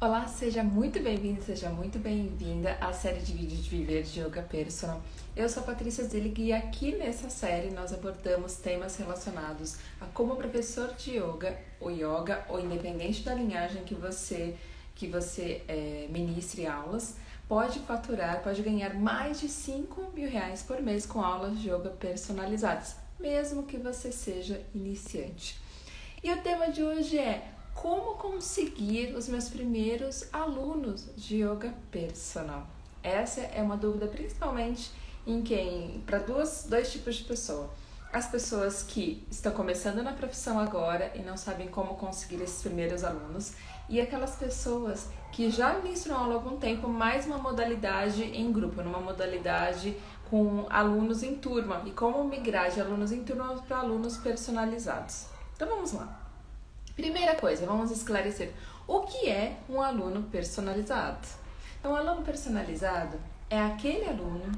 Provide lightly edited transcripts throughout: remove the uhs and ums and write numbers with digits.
Olá, seja muito bem-vindo, seja muito bem-vinda à série de vídeos de Viver de Yoga Personal. Eu sou a Patrícia Zillig e aqui nessa série nós abordamos temas relacionados a como professor de yoga, ou independente da linhagem que você ministre aulas, pode faturar, pode ganhar mais de R$ 5.000 por mês com aulas de yoga personalizadas, mesmo que você seja iniciante. E o tema de hoje é como conseguir os meus primeiros alunos de yoga personal. Essa é uma dúvida principalmente para dois tipos de pessoa. As pessoas que estão começando na profissão agora e não sabem como conseguir esses primeiros alunos, e aquelas pessoas que já ministram aula há algum tempo, mais uma modalidade em grupo, numa modalidade com alunos em turma, e como migrar de alunos em turma para alunos personalizados. Então vamos lá. Primeira coisa, vamos esclarecer o que é um aluno personalizado. Então, um aluno personalizado é aquele aluno,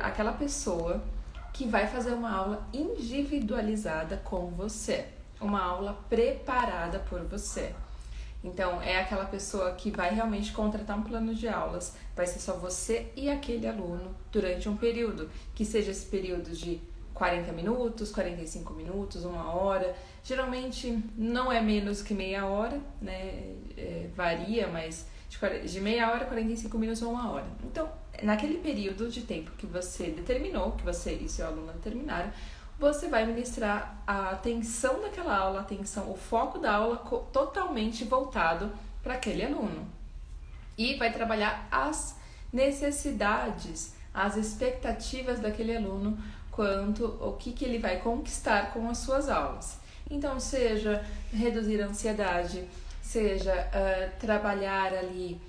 aquela pessoa que vai fazer uma aula individualizada com você, uma aula preparada por você. Então, é aquela pessoa que vai realmente contratar um plano de aulas, vai ser só você e aquele aluno durante um período, que seja esse período de 40 minutos, 45 minutos, 1 hora. Geralmente não é menos que meia hora, né? Varia, mas de meia hora, 45 minutos ou 1 hora. Então, naquele período de tempo que você determinou, que você e seu aluno determinaram, você vai ministrar a atenção daquela aula, o foco da aula totalmente voltado para aquele aluno. E vai trabalhar as necessidades, as expectativas daquele aluno quanto o que ele vai conquistar com as suas aulas. Então, seja reduzir a ansiedade, seja trabalhar ali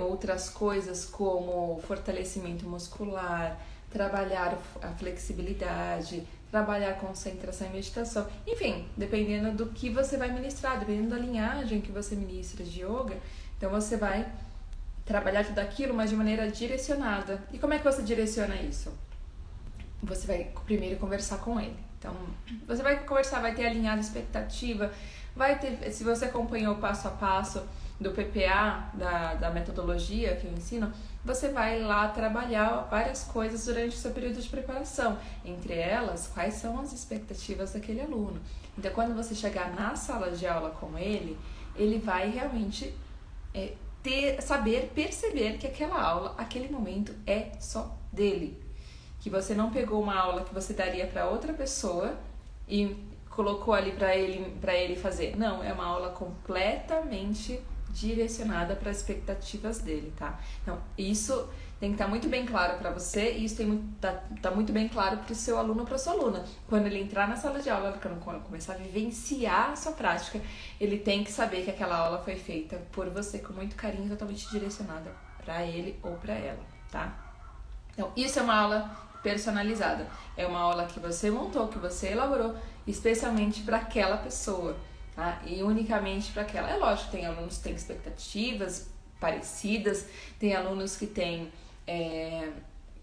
outras coisas como fortalecimento muscular, trabalhar a flexibilidade, trabalhar concentração e meditação. Enfim, dependendo do que você vai ministrar, dependendo da linhagem que você ministra de yoga, então você vai trabalhar tudo aquilo, mas de maneira direcionada. E como é que você direciona isso? Você vai primeiro conversar com ele. Então, você vai conversar, vai ter alinhado a expectativa, se você acompanhou o passo a passo do PPA, da metodologia que eu ensino, você vai lá trabalhar várias coisas durante o seu período de preparação. Entre elas, quais são as expectativas daquele aluno. Então, quando você chegar na sala de aula com ele, ele vai realmente perceber que aquela aula, aquele momento é só dele. Que você não pegou uma aula que você daria para outra pessoa e colocou ali para ele fazer. Não, é uma aula completamente direcionada para as expectativas dele, tá? Então, isso tem que estar muito bem claro para você e isso tá muito bem claro para o seu aluno ou para a sua aluna. Quando ele entrar na sala de aula, quando começar a vivenciar a sua prática, ele tem que saber que aquela aula foi feita por você com muito carinho, totalmente direcionada para ele ou para ela, tá? Então, isso é uma aula personalizada. É uma aula que você montou, que você elaborou, especialmente para aquela pessoa, tá? E unicamente para aquela. É lógico, tem alunos que têm expectativas parecidas, tem alunos que têm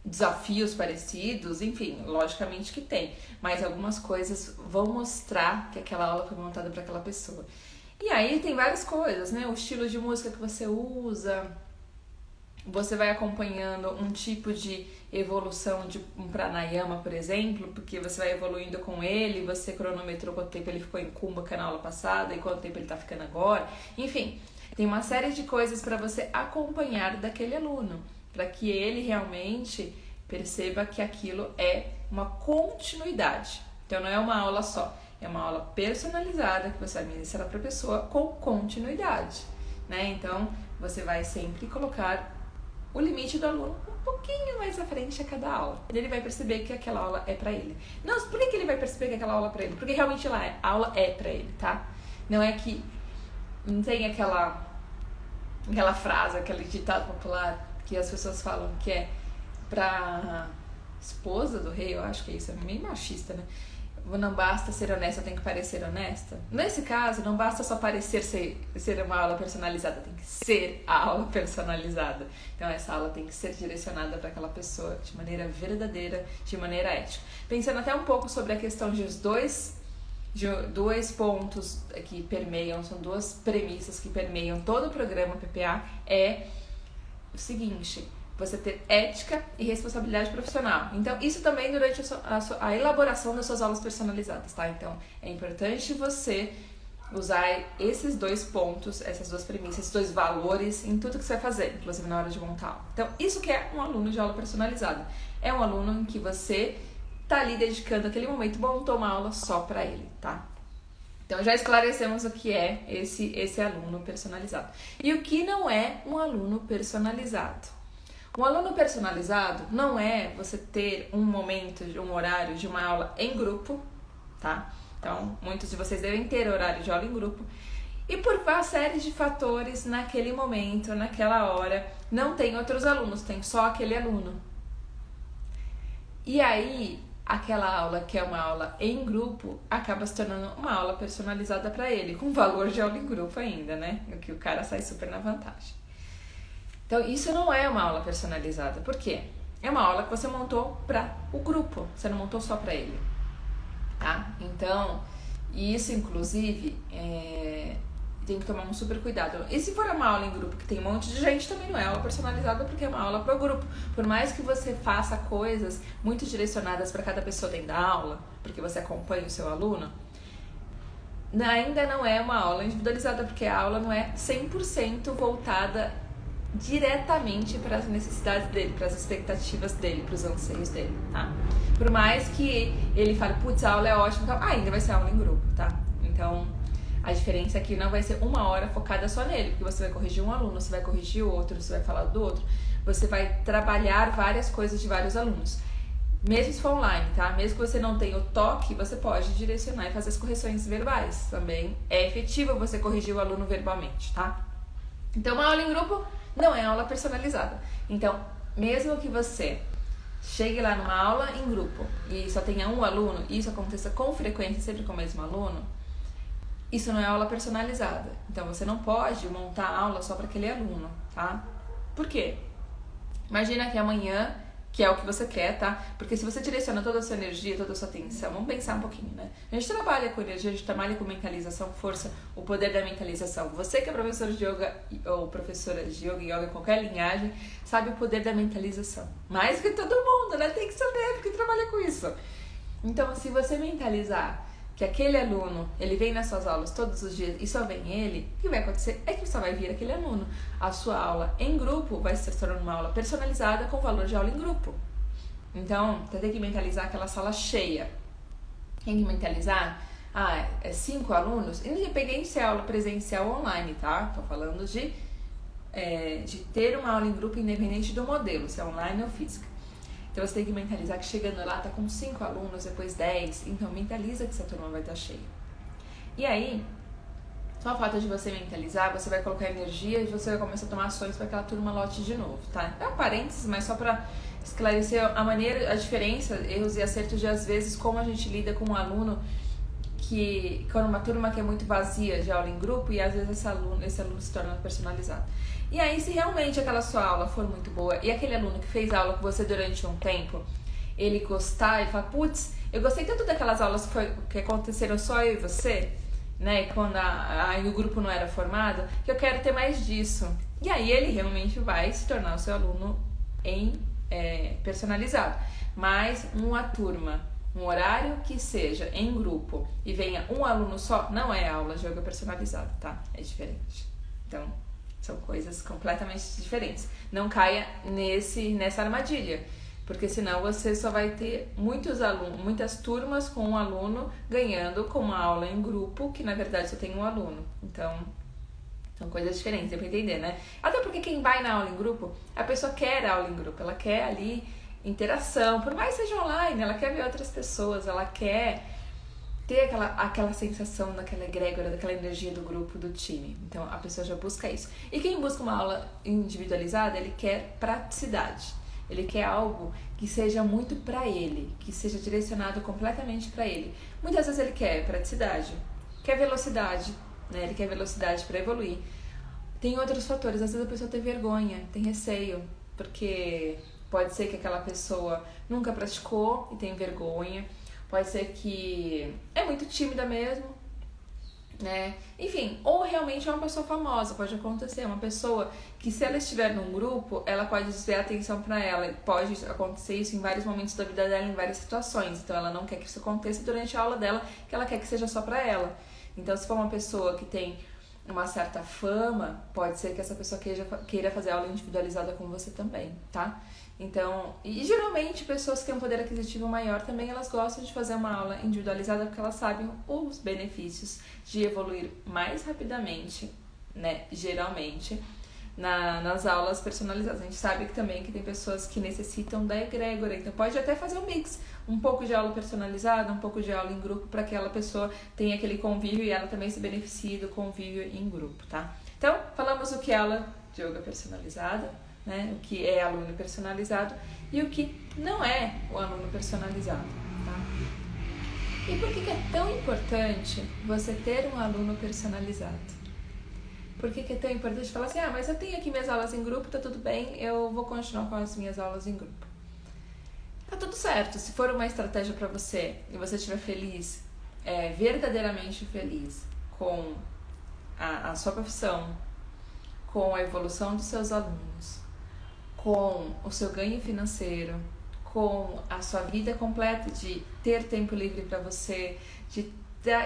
desafios parecidos, enfim, logicamente que tem. Mas algumas coisas vão mostrar que aquela aula foi montada para aquela pessoa. E aí tem várias coisas, né? O estilo de música que você usa. Você vai acompanhando um tipo de evolução de um pranayama, por exemplo, porque você vai evoluindo com ele, você cronometrou quanto tempo ele ficou em Kumbhaka na aula passada e quanto tempo ele está ficando agora. Enfim, tem uma série de coisas para você acompanhar daquele aluno, para que ele realmente perceba que aquilo é uma continuidade. Então não é uma aula só, é uma aula personalizada que você vai ministrar para a pessoa com continuidade, né? Então você vai sempre colocar o limite do aluno um pouquinho mais à frente a cada aula. Ele vai perceber que aquela aula é pra ele. Não, por que ele vai perceber que aquela aula é pra ele? Porque realmente a aula é pra ele, tá? Não é que não tem aquela frase, aquele ditado popular que as pessoas falam que é pra esposa do rei, eu acho que é isso, é meio machista, né? Não basta ser honesta, tem que parecer honesta. Nesse caso, não basta só parecer ser uma aula personalizada, tem que ser a aula personalizada. Então, essa aula tem que ser direcionada para aquela pessoa de maneira verdadeira, de maneira ética. Pensando até um pouco sobre a questão de os dois de dois pontos que permeiam, são duas premissas que permeiam todo o programa PPA, é o seguinte: você ter ética e responsabilidade profissional. Então, isso também durante a elaboração das suas aulas personalizadas, tá? Então, é importante você usar esses dois pontos, essas duas premissas, esses dois valores em tudo que você vai fazer, inclusive na hora de montar aula. Então, isso que é um aluno de aula personalizada. É um aluno em que você tá ali dedicando aquele momento, montou uma aula só para ele, tá? Então, já esclarecemos o que é esse aluno personalizado. E o que não é um aluno personalizado. Um aluno personalizado não é você ter um momento, um horário de uma aula em grupo, tá? Então, muitos de vocês devem ter horário de aula em grupo. E por uma série de fatores, naquele momento, naquela hora, não tem outros alunos, tem só aquele aluno. E aí, aquela aula que é uma aula em grupo, acaba se tornando uma aula personalizada para ele, com valor de aula em grupo ainda, né? O que o cara sai super na vantagem. Então, isso não é uma aula personalizada. Por quê? É uma aula que você montou para o grupo, você não montou só para ele. Tá? Então, isso inclusive tem que tomar um super cuidado. E se for uma aula em grupo que tem um monte de gente, também não é aula personalizada, porque é uma aula para o grupo. Por mais que você faça coisas muito direcionadas para cada pessoa dentro da aula, porque você acompanha o seu aluno, ainda não é uma aula individualizada, porque a aula não é 100% voltada diretamente para as necessidades dele, para as expectativas dele, para os anseios dele, tá? Por mais que ele fale, putz, a aula é ótima, então, ainda vai ser aula em grupo, tá? Então, a diferença é que não vai ser uma hora focada só nele, porque você vai corrigir um aluno, você vai corrigir o outro, você vai falar do outro, você vai trabalhar várias coisas de vários alunos. Mesmo se for online, tá? Mesmo que você não tenha o toque, você pode direcionar e fazer as correções verbais. Também é efetivo você corrigir o aluno verbalmente, tá? Então, uma aula em grupo não é aula personalizada. Então, mesmo que você chegue lá numa aula em grupo e só tenha um aluno, e isso aconteça com frequência, sempre com o mesmo aluno, isso não é aula personalizada. Então, você não pode montar a aula só para aquele aluno, tá? Por quê? Imagina que amanhã, que é o que você quer, tá? Porque se você direciona toda a sua energia, toda a sua atenção, vamos pensar um pouquinho, né? A gente trabalha com energia, a gente trabalha com mentalização, força, o poder da mentalização. Você que é professor de yoga ou professora de yoga, qualquer linhagem, sabe o poder da mentalização. Mais que todo mundo, né? Tem que saber, porque trabalha com isso. Então, se você mentalizar que aquele aluno, ele vem nas suas aulas todos os dias e só vem ele, o que vai acontecer é que só vai vir aquele aluno. A sua aula em grupo vai se tornar uma aula personalizada com valor de aula em grupo. Então, você tem que mentalizar aquela sala cheia. Tem que mentalizar, 5 alunos, independente se é aula presencial ou online, tá? Tô falando de ter uma aula em grupo independente do modelo, se é online ou física. Então você tem que mentalizar que chegando lá tá com 5 alunos, depois 10, então mentaliza que essa turma vai estar cheia. E aí, só o fato de você mentalizar, você vai colocar energia e você vai começar a tomar ações para que aquela turma lote de novo, tá? É um parênteses, mas só para esclarecer a diferença, erros e acertos de às vezes como a gente lida com um aluno que, quando uma turma que é muito vazia de aula em grupo, e às vezes esse aluno se torna personalizado. E aí, se realmente aquela sua aula for muito boa e aquele aluno que fez aula com você durante um tempo, ele gostar e falar, putz, eu gostei tanto daquelas aulas que aconteceram só eu e você, né, quando o grupo não era formado, que eu quero ter mais disso. E aí ele realmente vai se tornar o seu aluno personalizado. Mas uma turma, um horário que seja em grupo e venha um aluno só, não é aula de yoga personalizada, tá? É diferente. Então, são coisas completamente diferentes. Não caia nessa armadilha, porque senão você só vai ter muitas turmas com um aluno ganhando com uma aula em grupo, que na verdade só tem um aluno. Então, são coisas diferentes, dá pra entender, né? Até porque quem vai na aula em grupo, a pessoa quer a aula em grupo, ela quer ali interação, por mais que seja online, ela quer ver outras pessoas, ela quer ter aquela sensação daquela egrégora, daquela energia do grupo, do time. Então, a pessoa já busca isso. E quem busca uma aula individualizada, ele quer praticidade. Ele quer algo que seja muito pra ele, que seja direcionado completamente pra ele. Muitas vezes ele quer praticidade, quer velocidade, né? Ele quer velocidade pra evoluir. Tem outros fatores. Às vezes a pessoa tem vergonha, tem receio, porque pode ser que aquela pessoa nunca praticou e tem vergonha. pode ser que é muito tímida mesmo, né? Enfim, ou realmente é uma pessoa famosa, pode acontecer, uma pessoa que se ela estiver num grupo, ela pode desviar a atenção para ela, pode acontecer isso em vários momentos da vida dela, em várias situações, então ela não quer que isso aconteça durante a aula dela, que ela quer que seja só para ela. Então, se for uma pessoa que tem uma certa fama, pode ser que essa pessoa queira fazer aula individualizada com você também, tá? Então, e geralmente pessoas que têm um poder aquisitivo maior também, elas gostam de fazer uma aula individualizada porque elas sabem os benefícios de evoluir mais rapidamente, né, geralmente, nas aulas personalizadas. A gente sabe que também que tem pessoas que necessitam da egrégora, então pode até fazer um mix, um pouco de aula personalizada, um pouco de aula em grupo, para que aquela pessoa tenha aquele convívio e ela também se beneficie do convívio em grupo, tá? Então, falamos o que é aula de yoga personalizada, né? O que é aluno personalizado e o que não é o aluno personalizado, tá? E por que é tão importante você ter um aluno personalizado? Por que é tão importante falar assim, mas eu tenho aqui minhas aulas em grupo, tá tudo bem, eu vou continuar com as minhas aulas em grupo. Tá tudo certo, se for uma estratégia para você e você estiver feliz, verdadeiramente feliz com a sua profissão, com a evolução dos seus alunos, com o seu ganho financeiro, com a sua vida completa de ter tempo livre para você, de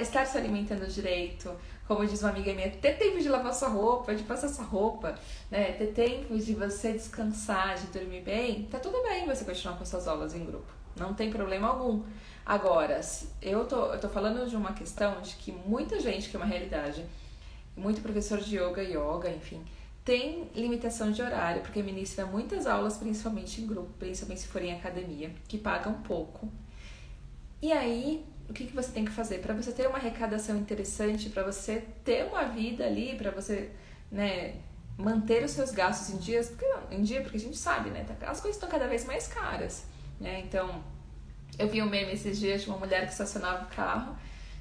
estar se alimentando direito, como diz uma amiga minha, ter tempo de lavar sua roupa, de passar sua roupa, né? Ter tempo de você descansar, de dormir bem, tá tudo bem você continuar com suas aulas em grupo, não tem problema algum. Agora, eu tô falando de uma questão de que muita gente, que é uma realidade, muito professor de yoga, enfim, tem limitação de horário, porque ministra muitas aulas, principalmente em grupo, principalmente se for em academia, que pagam pouco. E aí, o que você tem que fazer? Para você ter uma arrecadação interessante, para você ter uma vida ali, para você, né, manter os seus gastos em dia, porque a gente sabe, né, as coisas estão cada vez mais caras, né? Então, eu vi um meme esses dias de uma mulher que estacionava o carro,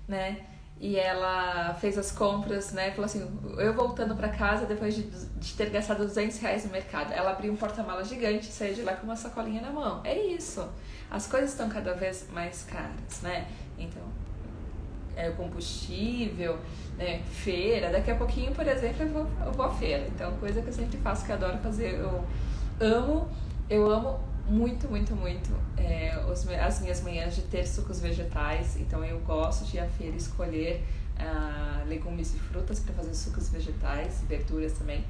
né, e ela fez as compras, né, falou assim, eu voltando para casa depois de ter gastado R$200 no mercado, ela abriu um porta-malas gigante e saiu de lá com uma sacolinha na mão. É isso, as coisas estão cada vez mais caras, né, então, combustível, né, feira, daqui a pouquinho, por exemplo, eu vou à feira, então, coisa que eu sempre faço, que eu adoro fazer, eu amo muito, muito, muito as minhas manhãs de ter sucos vegetais, então eu gosto de ir à feira escolher legumes e frutas para fazer sucos vegetais, verduras também,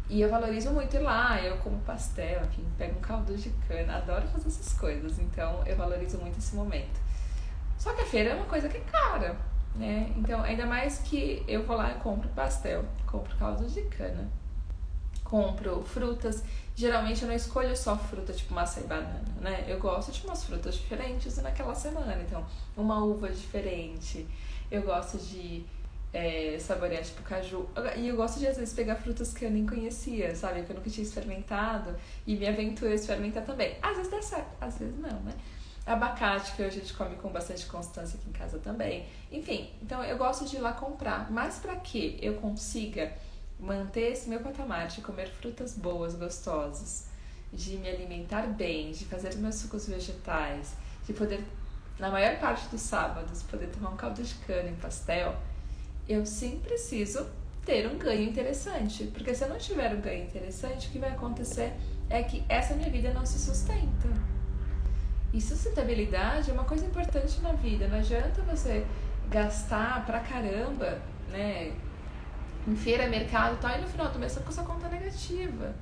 e eu valorizo muito ir lá, eu como pastel, enfim, pego um caldo de cana, adoro fazer essas coisas, então eu valorizo muito esse momento. Só que a feira é uma coisa que é cara, né? Então, ainda mais que eu vou lá e compro pastel, compro caldo de cana, compro frutas. Geralmente eu não escolho só fruta, tipo maçã e banana, né? Eu gosto de umas frutas diferentes naquela semana. Então, uma uva diferente. Eu gosto de saborear, tipo caju. E eu gosto de, às vezes, pegar frutas que eu nem conhecia, sabe? Que eu nunca tinha experimentado. E me aventuro a experimentar também. Às vezes dá certo, às vezes não, né? Abacate, que hoje a gente come com bastante constância aqui em casa também. Enfim, então eu gosto de ir lá comprar. Mas para que eu consiga manter esse meu patamar de comer frutas boas, gostosas, de me alimentar bem, de fazer meus sucos vegetais, de poder, na maior parte dos sábados, poder tomar um caldo de cana em pastel, eu sim preciso ter um ganho interessante. Porque se eu não tiver um ganho interessante, o que vai acontecer é que essa minha vida não se sustenta. E sustentabilidade é uma coisa importante na vida. Não adianta você gastar pra caramba, né, em feira, mercado e tal, e no final do mês você tá com sua conta negativa,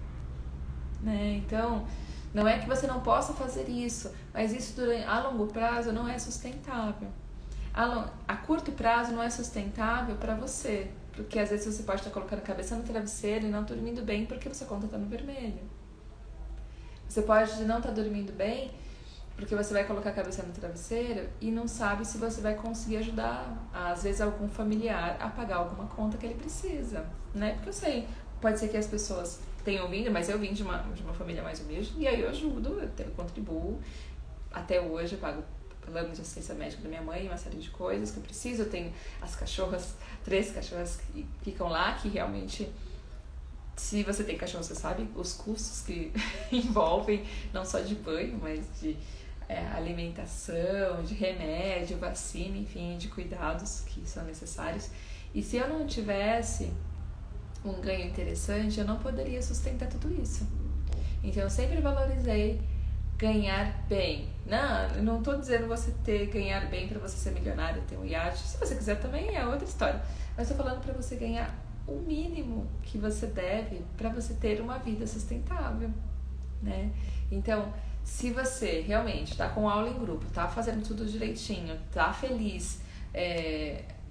né? Então, não é que você não possa fazer isso, mas isso a longo prazo não é sustentável. A curto prazo não é sustentável para você, porque às vezes você pode estar colocando a cabeça no travesseiro e não dormindo bem porque sua conta está no vermelho. Você pode não estar dormindo bem porque você vai colocar a cabeça no travesseiro e não sabe se você vai conseguir ajudar, às vezes, algum familiar a pagar alguma conta que ele precisa, né? Porque eu sei, pode ser que as pessoas tenham vindo, mas eu vim de uma família mais humilde, e aí eu ajudo, eu contribuo. Até hoje eu pago plano de assistência médica da minha mãe, uma série de coisas que eu preciso. Eu tenho as cachorras, 3 cachorras que ficam lá, que realmente... Se você tem cachorro, você sabe os custos que envolvem, não só de banho, mas de alimentação, de remédio, vacina, enfim, de cuidados que são necessários. E se eu não tivesse um ganho interessante, eu não poderia sustentar tudo isso. Então eu sempre valorizei ganhar bem. Não, eu não estou dizendo você ganhar bem para você ser milionário, ter um iate. Se você quiser também é outra história. Mas estou falando para você ganhar o mínimo que você deve para você ter uma vida sustentável, né? Então, se você realmente está com aula em grupo, está fazendo tudo direitinho, está feliz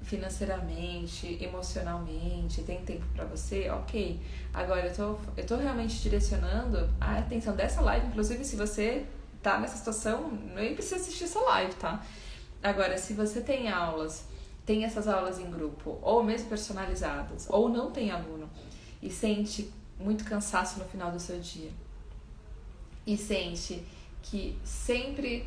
financeiramente, emocionalmente, tem tempo para você, ok. Agora eu tô realmente direcionando a atenção dessa live, inclusive se você tá nessa situação, nem precisa assistir essa live, tá? Agora, se você tem essas aulas em grupo, ou mesmo personalizadas, ou não tem aluno, e sente muito cansaço no final do seu dia, e sente que sempre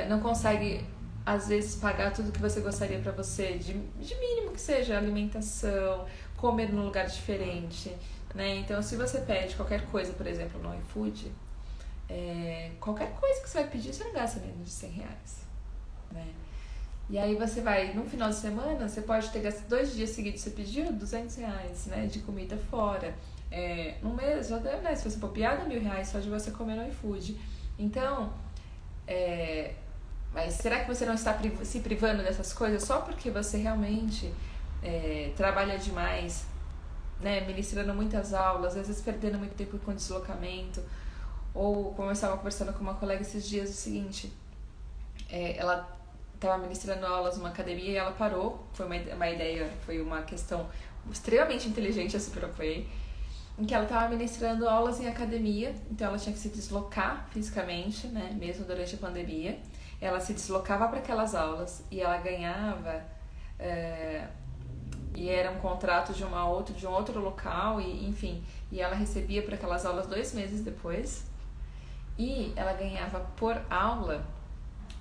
não consegue às vezes pagar tudo que você gostaria para você, de mínimo que seja alimentação, comer num lugar diferente, né? Então, se você pede qualquer coisa, por exemplo, no iFood, qualquer coisa que você vai pedir, você não gasta menos de R$100, né? E aí você vai, no final de semana, você pode ter gastado 2 dias seguidos, você pediu R$200, né, de comida fora. No mês, já deve, né, se você bobear, dá R$1.000 só de você comer no iFood. Então, mas será que você não está se privando dessas coisas só porque você realmente trabalha demais, né, ministrando muitas aulas, às vezes perdendo muito tempo com deslocamento? Ou, como eu estava conversando com uma colega esses dias, o seguinte, ela estava ministrando aulas numa academia e ela parou, foi uma ideia, foi uma questão extremamente inteligente a se propor, em que ela estava ministrando aulas em academia, então ela tinha que se deslocar fisicamente, né, mesmo durante a pandemia. Ela se deslocava para aquelas aulas e ela ganhava, e era um contrato de um outro local, e enfim, e ela recebia por aquelas aulas 2 meses depois, e ela ganhava por aula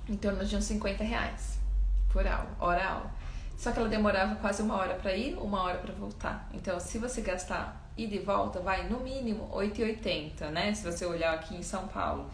em torno de uns R$50 por hora-aula. Só que ela demorava quase 1 hora para ir, 1 hora para voltar. Então, se você gastar ida e volta, vai no mínimo R$8,80, né? Se você olhar aqui em São Paulo.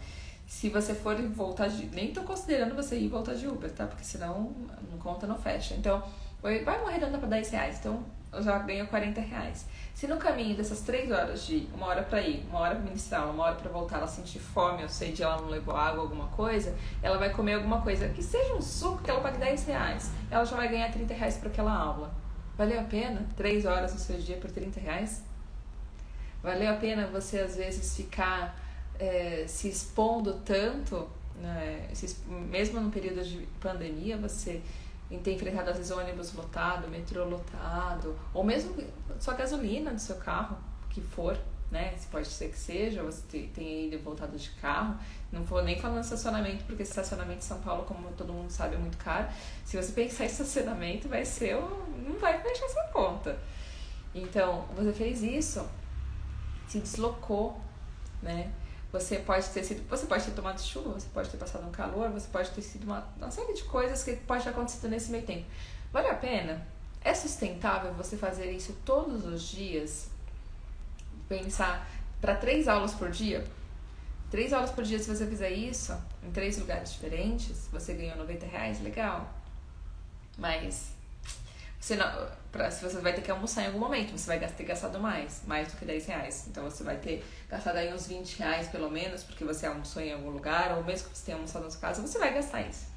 Se você for voltar nem tô considerando você ir e voltar de Uber, tá? Porque senão não conta, não fecha. Então, vai arredondar para R$10. Então, eu já ganho R$40. Se no caminho dessas 3 horas de 1 hora para ir, 1 hora para ministrar, 1 hora para voltar, ela sentir fome, ou sei de ela não levou água, alguma coisa, ela vai comer alguma coisa, que seja um suco que ela pague R$10, ela já vai ganhar R$30 por aquela aula. Valeu a pena 3 horas do seu dia por R$30? Valeu a pena você às vezes ficar se expondo tanto, né? Mesmo no período de pandemia, você ter enfrentado às vezes ônibus lotado, metrô lotado, ou mesmo só gasolina do seu carro, que for, né? Pode ser que seja, você tenha ido e voltado de carro. Não vou nem falando de estacionamento, porque estacionamento em São Paulo, como todo mundo sabe, é muito caro. Se você pensar em estacionamento, não vai fechar essa conta. Então, você fez isso, se deslocou, né? Você pode ter tomado chuva, você pode ter passado um calor, você pode ter sido uma série de coisas que pode ter acontecido nesse meio tempo. Vale a pena? É sustentável você fazer isso todos os dias? Pensar para 3 aulas por dia? 3 aulas por dia, se você fizer isso, em 3 lugares diferentes, você ganhou R$90, legal. Mas se você vai ter que almoçar em algum momento, você vai ter gastado mais do que R$10. Então você vai ter gastado aí uns R$20 pelo menos, porque você almoçou em algum lugar, ou mesmo que você tenha almoçado na sua casa, você vai gastar isso.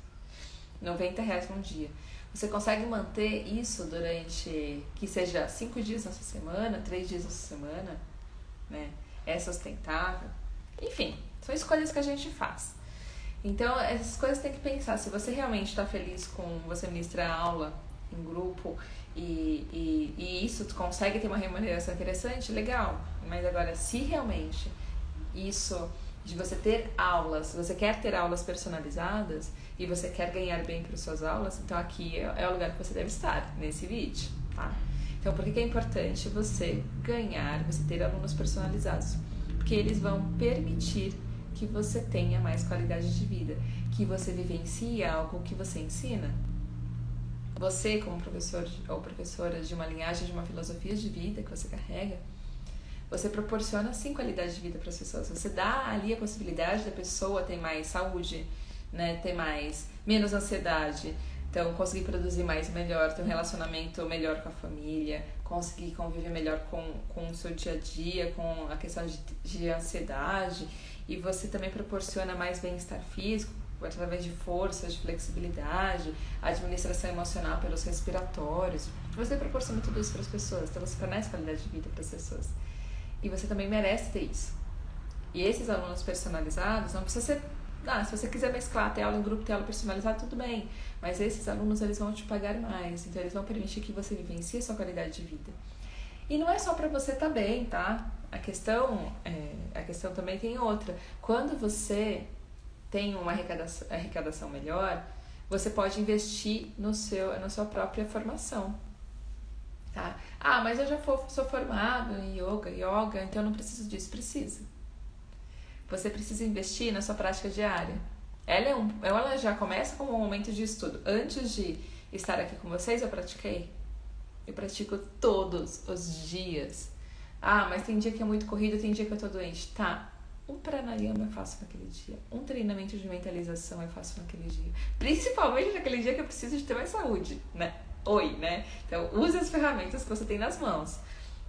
R$90 num dia. Você consegue manter isso durante, que seja 5 dias na sua semana, 3 dias na sua semana, né? É sustentável? Enfim, são escolhas que a gente faz. Então, essas coisas tem que pensar. Se você realmente está feliz com você ministrar aula em grupo e isso tu consegue ter uma remuneração interessante, legal. Mas agora, se realmente isso de você ter aulas, se você quer ter aulas personalizadas e você quer ganhar bem para suas aulas, então aqui é o lugar que você deve estar, nesse vídeo, tá? Então, por que é importante você ter alunos personalizados? Porque eles vão permitir que você tenha mais qualidade de vida, que você vivencie algo que você ensina. Você, como professor ou professora de uma linhagem, de uma filosofia de vida que você carrega, você proporciona sim qualidade de vida para as pessoas. Você dá ali a possibilidade da pessoa ter mais saúde, né, menos ansiedade, então conseguir produzir mais e melhor, ter um relacionamento melhor com a família, conseguir conviver melhor com o seu dia a dia, com a questão de ansiedade, e você também proporciona mais bem-estar físico, através de força, de flexibilidade, administração emocional pelos respiratórios. Você proporciona tudo isso para as pessoas, então você fornece qualidade de vida para as pessoas. E você também merece ter isso. E esses alunos personalizados, não precisa ser... se você quiser mesclar, ter aula em grupo, ter aula personalizada, tudo bem. Mas esses alunos, eles vão te pagar mais. Então, eles vão permitir que você vivencie a sua qualidade de vida. E não é só para você estar bem, tá? A questão também tem outra. Quando você tem uma arrecadação melhor, você pode investir na sua própria formação. Tá? Mas eu já sou formado em yoga, então eu não preciso disso. Precisa. Você precisa investir na sua prática diária. Ela já começa como um momento de estudo. Antes de estar aqui com vocês, eu pratiquei. Eu pratico todos os dias. Mas tem dia que é muito corrido, tem dia que eu tô doente. Tá. Um pranayama eu faço naquele dia. Um treinamento de mentalização eu faço naquele dia. Principalmente naquele dia que eu preciso de ter mais saúde, né? né? Então, use as ferramentas que você tem nas mãos.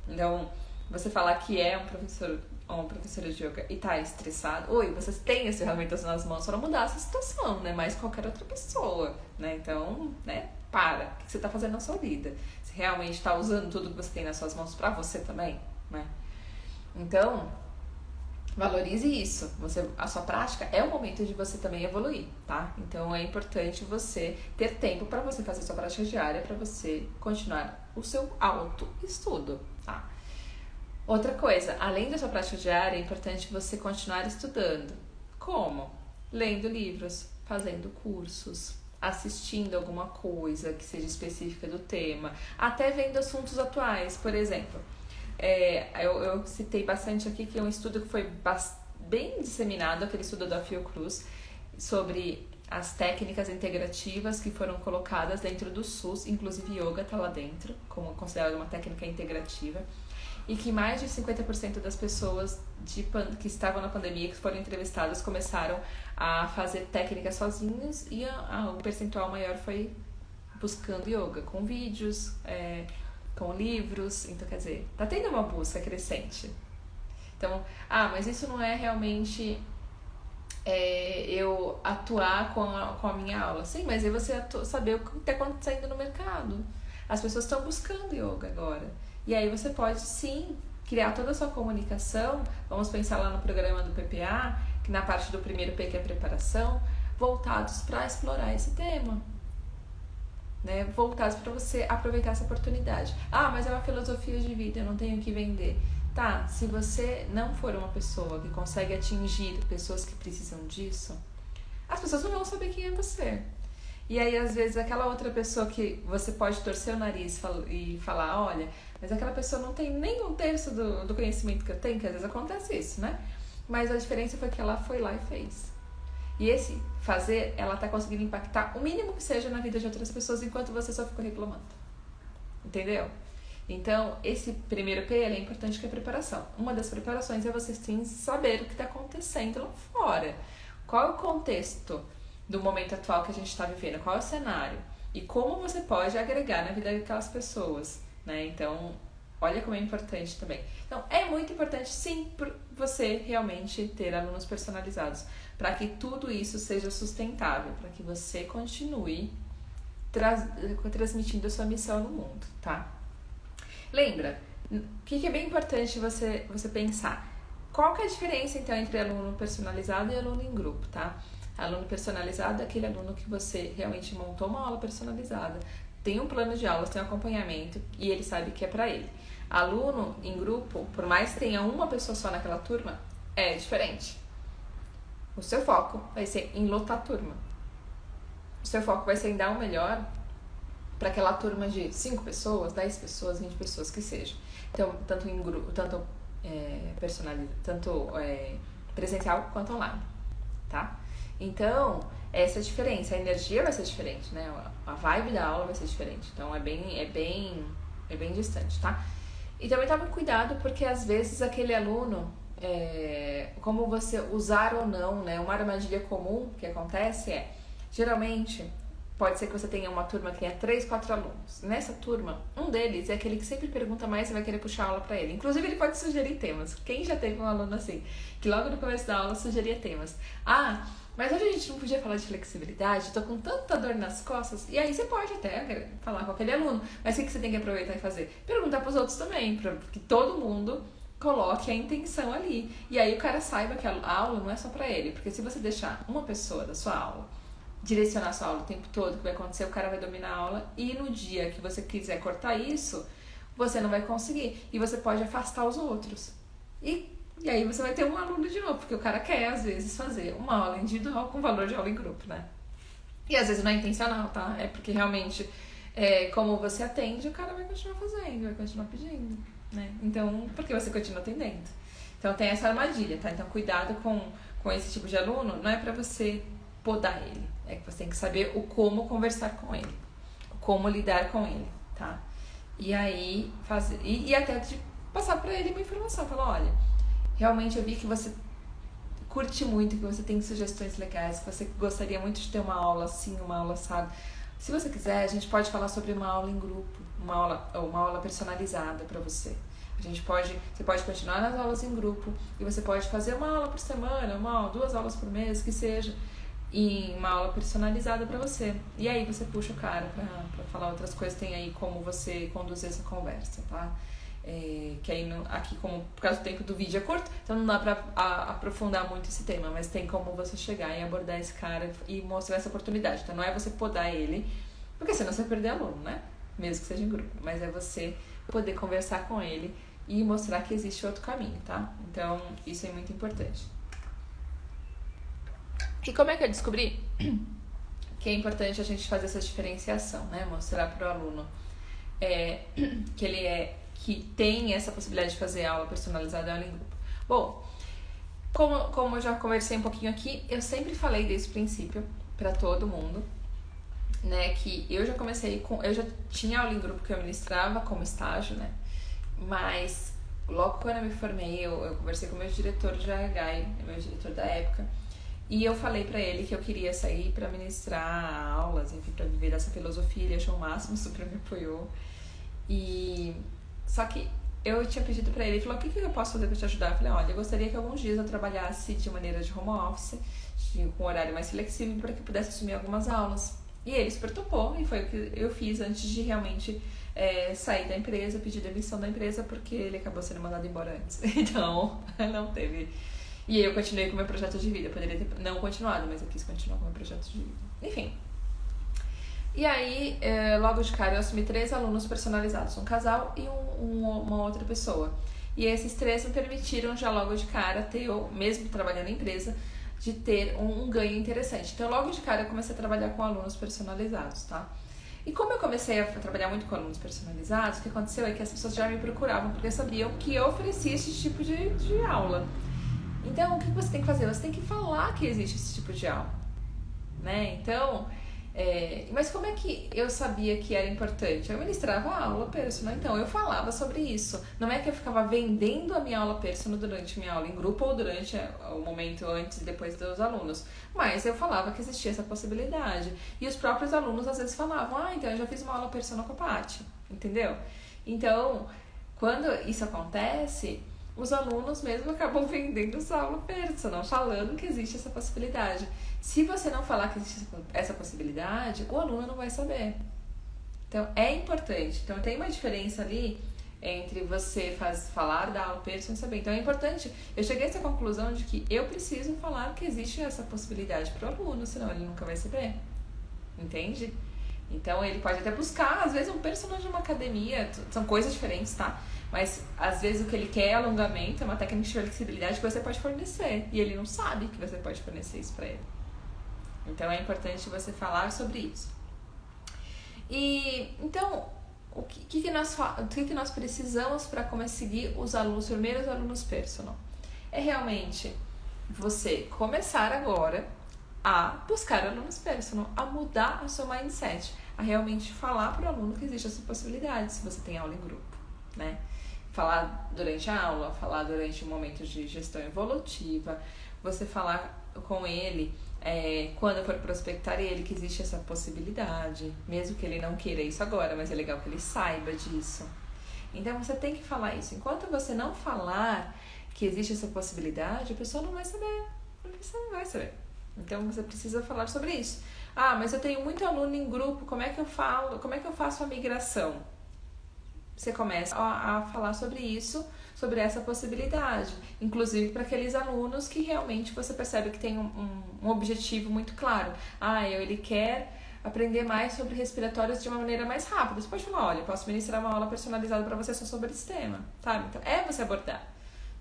Então, você falar que é um professor ou uma professora de yoga e tá estressado, vocês têm as ferramentas nas mãos para mudar essa situação, né? Mais qualquer outra pessoa, né? Então, né? O que você tá fazendo na sua vida? Você realmente tá usando tudo que você tem nas suas mãos para você também, né? Então, valorize isso. A sua prática é o momento de você também evoluir, tá? Então é importante você ter tempo para você fazer a sua prática diária, para você continuar o seu autoestudo, tá? Outra coisa, além da sua prática diária, é importante você continuar estudando. Como? Lendo livros, fazendo cursos, assistindo alguma coisa que seja específica do tema, até vendo assuntos atuais, por exemplo. Eu citei bastante aqui que é um estudo que foi bem disseminado, aquele estudo da Fiocruz, sobre as técnicas integrativas que foram colocadas dentro do SUS, inclusive yoga está lá dentro, como considerada uma técnica integrativa, e que mais de 50% das pessoas que estavam na pandemia, que foram entrevistadas, começaram a fazer técnicas sozinhos, e o percentual maior foi buscando yoga, com vídeos, com livros. Então, quer dizer, tá tendo uma busca crescente. Então, mas isso não é realmente eu atuar com a minha aula. Sim, mas aí você saber o que está acontecendo no mercado. As pessoas estão buscando yoga agora. E aí você pode, sim, criar toda a sua comunicação. Vamos pensar lá no programa do PPA, que na parte do primeiro P, que é a preparação, voltados para explorar esse tema. Né, voltados para você aproveitar essa oportunidade. Mas é uma filosofia de vida, eu não tenho que vender. Tá, se você não for uma pessoa que consegue atingir pessoas que precisam disso, as pessoas não vão saber quem é você. E aí, às vezes, aquela outra pessoa que você pode torcer o nariz e falar, olha, mas aquela pessoa não tem nem um terço do conhecimento que eu tenho, que às vezes acontece isso, né? Mas a diferença foi que ela foi lá e fez. E esse fazer, ela tá conseguindo impactar o mínimo que seja na vida de outras pessoas, enquanto você só ficou reclamando. Entendeu? Então, esse primeiro P, ele é importante, que é a preparação. Uma das preparações é você sim saber o que está acontecendo lá fora. Qual é o contexto do momento atual que a gente está vivendo? Qual é o cenário? E como você pode agregar na vida daquelas pessoas, né? Então, olha como é importante também. Então, é muito importante, sim, você realmente ter alunos personalizados, para que tudo isso seja sustentável, para que você continue transmitindo a sua missão no mundo, tá? Lembra, o que é bem importante você pensar? Qual que é a diferença, então, entre aluno personalizado e aluno em grupo, tá? Aluno personalizado é aquele aluno que você realmente montou uma aula personalizada, tem um plano de aulas, tem um acompanhamento e ele sabe que é para ele. Aluno em grupo, por mais que tenha uma pessoa só naquela turma, é diferente. O seu foco vai ser em lotar a turma. O seu foco vai ser em dar o melhor para aquela turma de 5 pessoas, 10 pessoas, 20 pessoas que seja. Então, tanto em grupo, tanto presencial quanto online, tá? Então, essa é a diferença. A energia vai ser diferente, né? A vibe da aula vai ser diferente. Então, é bem distante, tá? E também tome cuidado, porque às vezes aquele aluno, como você usar ou não, né? Uma armadilha comum que acontece geralmente, pode ser que você tenha uma turma que tenha 3, 4 alunos. Nessa turma, um deles é aquele que sempre pergunta mais e vai querer puxar aula pra ele. Inclusive, ele pode sugerir temas. Quem já teve um aluno assim, que logo no começo da aula sugeria temas? Mas hoje a gente não podia falar de flexibilidade, tô com tanta dor nas costas. E aí você pode até falar com aquele aluno. Mas o que você tem que aproveitar e fazer? Perguntar pros outros também, pra que todo mundo coloque a intenção ali. E aí o cara saiba que a aula não é só pra ele. Porque se você deixar uma pessoa da sua aula direcionar a sua aula o tempo todo, o que vai acontecer? O cara vai dominar a aula e no dia que você quiser cortar isso, você não vai conseguir. E você pode afastar os outros. E aí você vai ter um aluno de novo, porque o cara quer, às vezes, fazer uma aula individual com valor de aula em grupo, né? E às vezes não é intencional, tá? É porque realmente, como você atende, o cara vai continuar fazendo, vai continuar pedindo, né? Então, porque você continua atendendo. Então tem essa armadilha, tá? Então cuidado com esse tipo de aluno, não é pra você podar ele, é que você tem que saber o como conversar com ele, como lidar com ele, tá? E aí, e até de passar pra ele uma informação, falar, olha, realmente eu vi que você curte muito, que você tem sugestões legais, que você gostaria muito de ter uma aula assim, uma aula assada. Se você quiser, a gente pode falar sobre uma aula em grupo, uma aula personalizada pra você. Você pode continuar nas aulas em grupo e você pode fazer uma aula por semana, 2 aulas por mês, que seja, e uma aula personalizada pra você. E aí você puxa o cara pra falar outras coisas, tem aí como você conduzir essa conversa, tá? Que aí aqui, como por causa do tempo do vídeo é curto, então não dá pra aprofundar muito esse tema, mas tem como você chegar e abordar esse cara e mostrar essa oportunidade. Então não é você podar ele, porque senão você vai perder aluno, né? Mesmo que seja em grupo, mas é você poder conversar com ele e mostrar que existe outro caminho, tá? Então isso é muito importante. E como é que eu descobri que é importante a gente fazer essa diferenciação, né? Mostrar pro aluno que tem essa possibilidade de fazer aula personalizada em grupo. Bom, como eu já conversei um pouquinho aqui, eu sempre falei desse princípio para todo mundo, né? Que eu já eu já tinha aula em grupo que eu ministrava como estágio, né? Mas logo quando eu me formei, eu conversei com o meu diretor de RH, meu diretor da época, e eu falei pra ele que eu queria sair pra ministrar aulas, enfim, pra viver dessa filosofia. Ele achou o máximo, super me apoiou. Só que eu tinha pedido pra ele falou, o que eu posso fazer pra te ajudar? Eu falei, olha, eu gostaria que alguns dias eu trabalhasse de maneira de home office, com um horário mais flexível, para que eu pudesse assumir algumas aulas. E ele super topou, e foi o que eu fiz antes de realmente sair da empresa, pedir demissão da empresa, porque ele acabou sendo mandado embora antes. Então, não teve... E aí eu continuei com o meu projeto de vida. Eu poderia ter não continuado, mas eu quis continuar com o meu projeto de vida. Enfim. E aí, logo de cara, eu assumi 3 alunos personalizados. Um casal e uma outra pessoa. E esses 3 me permitiram já logo de cara ter, mesmo trabalhando em empresa, de ter um ganho interessante. Então, logo de cara, eu comecei a trabalhar com alunos personalizados, tá? E como eu comecei a trabalhar muito com alunos personalizados, o que aconteceu é que as pessoas já me procuravam, porque sabiam que eu oferecia esse tipo de aula. Então, o que você tem que fazer? Você tem que falar que existe esse tipo de aula, né? Então, mas como é que eu sabia que era importante? Eu ministrava a aula personal, então eu falava sobre isso. Não é que eu ficava vendendo a minha aula personal durante minha aula em grupo ou durante o momento antes e depois dos alunos. Mas eu falava que existia essa possibilidade. E os próprios alunos às vezes falavam, então eu já fiz uma aula personal com a Paty, entendeu? Então, quando isso acontece, os alunos mesmo acabam vendendo sua aula personal, falando que existe essa possibilidade. Se você não falar que existe essa possibilidade, o aluno não vai saber. Então, é importante. Então, tem uma diferença ali entre você falar da aula personal e saber. Então, é importante. Eu cheguei a essa conclusão de que eu preciso falar que existe essa possibilidade para o aluno, senão ele nunca vai saber. Entende? Então, ele pode até buscar, às vezes, um personagem de uma academia. São coisas diferentes, tá? Mas, às vezes, o que ele quer é alongamento, é uma técnica de flexibilidade que você pode fornecer. E ele não sabe que você pode fornecer isso para ele. Então, é importante você falar sobre isso. E, então, o que nós precisamos para conseguir os primeiros alunos personal? É realmente você começar agora a buscar alunos personal, a mudar o seu mindset, a realmente falar para o aluno que existe essa possibilidade, se você tem aula em grupo, né? falar durante a aula, falar durante o momento de gestão evolutiva, você falar com ele quando for prospectar ele que existe essa possibilidade, mesmo que ele não queira isso agora, mas é legal que ele saiba disso. Então você tem que falar isso. Enquanto você não falar que existe essa possibilidade, a pessoa não vai saber. A pessoa não vai saber. Então você precisa falar sobre isso. Ah, mas eu tenho muito aluno em grupo, como é que eu falo? Como é que eu faço a migração? Você começa a falar sobre isso, sobre essa possibilidade. Inclusive para aqueles alunos que realmente você percebe que tem um objetivo muito claro. Ah, ele quer aprender mais sobre respiratórios de uma maneira mais rápida. Você pode falar, olha, eu posso ministrar uma aula personalizada para você só sobre esse tema, sabe? Então, você abordar,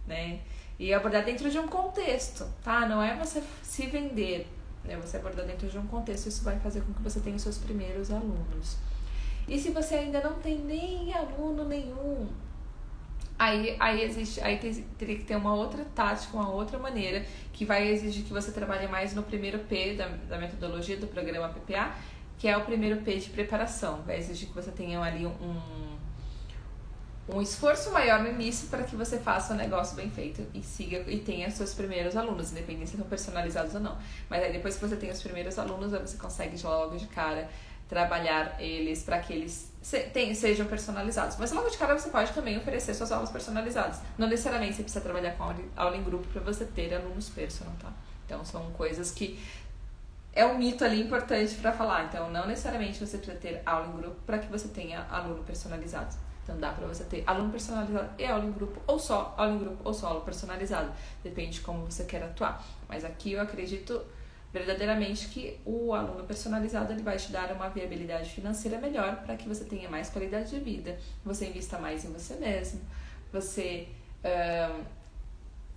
né? E abordar dentro de um contexto, tá? Não é você se vender, né? Você abordar dentro de um contexto, isso vai fazer com que você tenha os seus primeiros alunos. E se você ainda não tem nem aluno nenhum, aí teria que ter uma outra tática, uma outra maneira, que vai exigir que você trabalhe mais no primeiro P da metodologia do programa PPA, que é o primeiro P de preparação. Vai exigir que você tenha ali um esforço maior no início para que você faça o negócio bem feito e siga e tenha seus primeiros alunos, independente se são personalizados ou não. Mas aí depois que você tem os primeiros alunos, aí você consegue logo de cara trabalhar eles para que eles sejam personalizados. Mas logo de cara você pode também oferecer suas aulas personalizadas. Não necessariamente você precisa trabalhar com aula em grupo para você ter alunos personal, tá? Então são coisas que é um mito ali importante para falar. Então não necessariamente você precisa ter aula em grupo para que você tenha aluno personalizado. Então dá para você ter aluno personalizado e aula em grupo, ou só aula em grupo, ou só aula personalizada. Depende de como você quer atuar. Mas aqui eu acredito verdadeiramente que o aluno personalizado ele vai te dar uma viabilidade financeira melhor para que você tenha mais qualidade de vida, você invista mais em você mesmo, você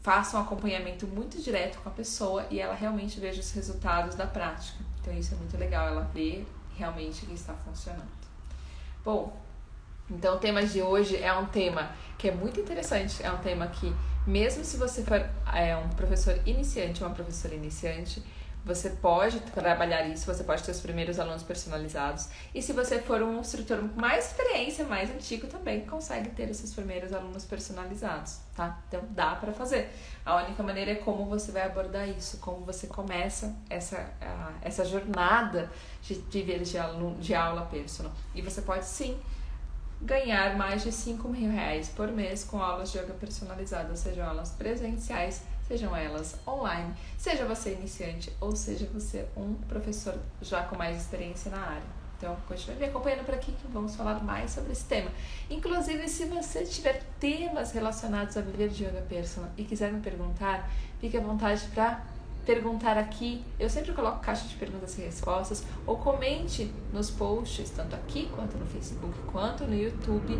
faça um acompanhamento muito direto com a pessoa e ela realmente veja os resultados da prática. Então isso é muito legal, ela vê realmente que está funcionando. Bom, então o tema de hoje é um tema que é muito interessante, é um tema que mesmo se você for um professor iniciante ou uma professora iniciante, você pode trabalhar isso, você pode ter os primeiros alunos personalizados. E se você for um instrutor com mais experiência, mais antigo, também consegue ter os seus primeiros alunos personalizados, tá? Então dá para fazer. A única maneira é como você vai abordar isso, como você começa essa jornada de aula personal. E você pode sim ganhar mais de R$5.000 por mês com aulas de yoga personalizadas, sejam aulas presenciais, sejam elas online, seja você iniciante ou seja você um professor já com mais experiência na área. Então, continue me acompanhando por aqui que vamos falar mais sobre esse tema. Inclusive, se você tiver temas relacionados a viver de yoga personal e quiser me perguntar, fique à vontade para perguntar aqui. Eu sempre coloco caixa de perguntas e respostas, ou comente nos posts, tanto aqui quanto no Facebook, quanto no YouTube.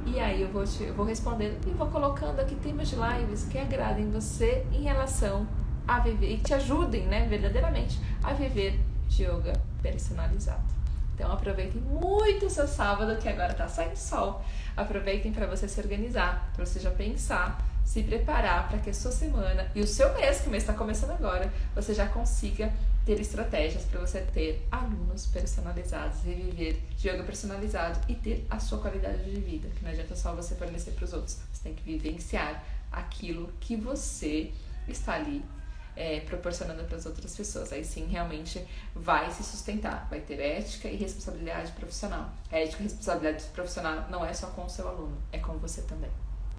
E aí eu vou respondendo e vou colocando aqui temas de lives que agradem você em relação a viver e te ajudem, né, verdadeiramente a viver de yoga personalizado. Então aproveitem muito o seu sábado, que agora tá saindo sol. Aproveitem para você se organizar, para você já pensar, se preparar para que a sua semana e o seu mês, que o mês está começando agora, você já consiga ter estratégias para você ter alunos personalizados e viver de yoga personalizado e ter a sua qualidade de vida, que não adianta só você fornecer para os outros, você tem que vivenciar aquilo que você está ali proporcionando para as outras pessoas. Aí sim realmente vai se sustentar, vai ter ética e responsabilidade profissional. A ética e responsabilidade profissional não é só com o seu aluno, é com você também.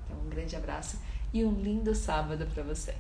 Então um grande abraço e um lindo sábado para você.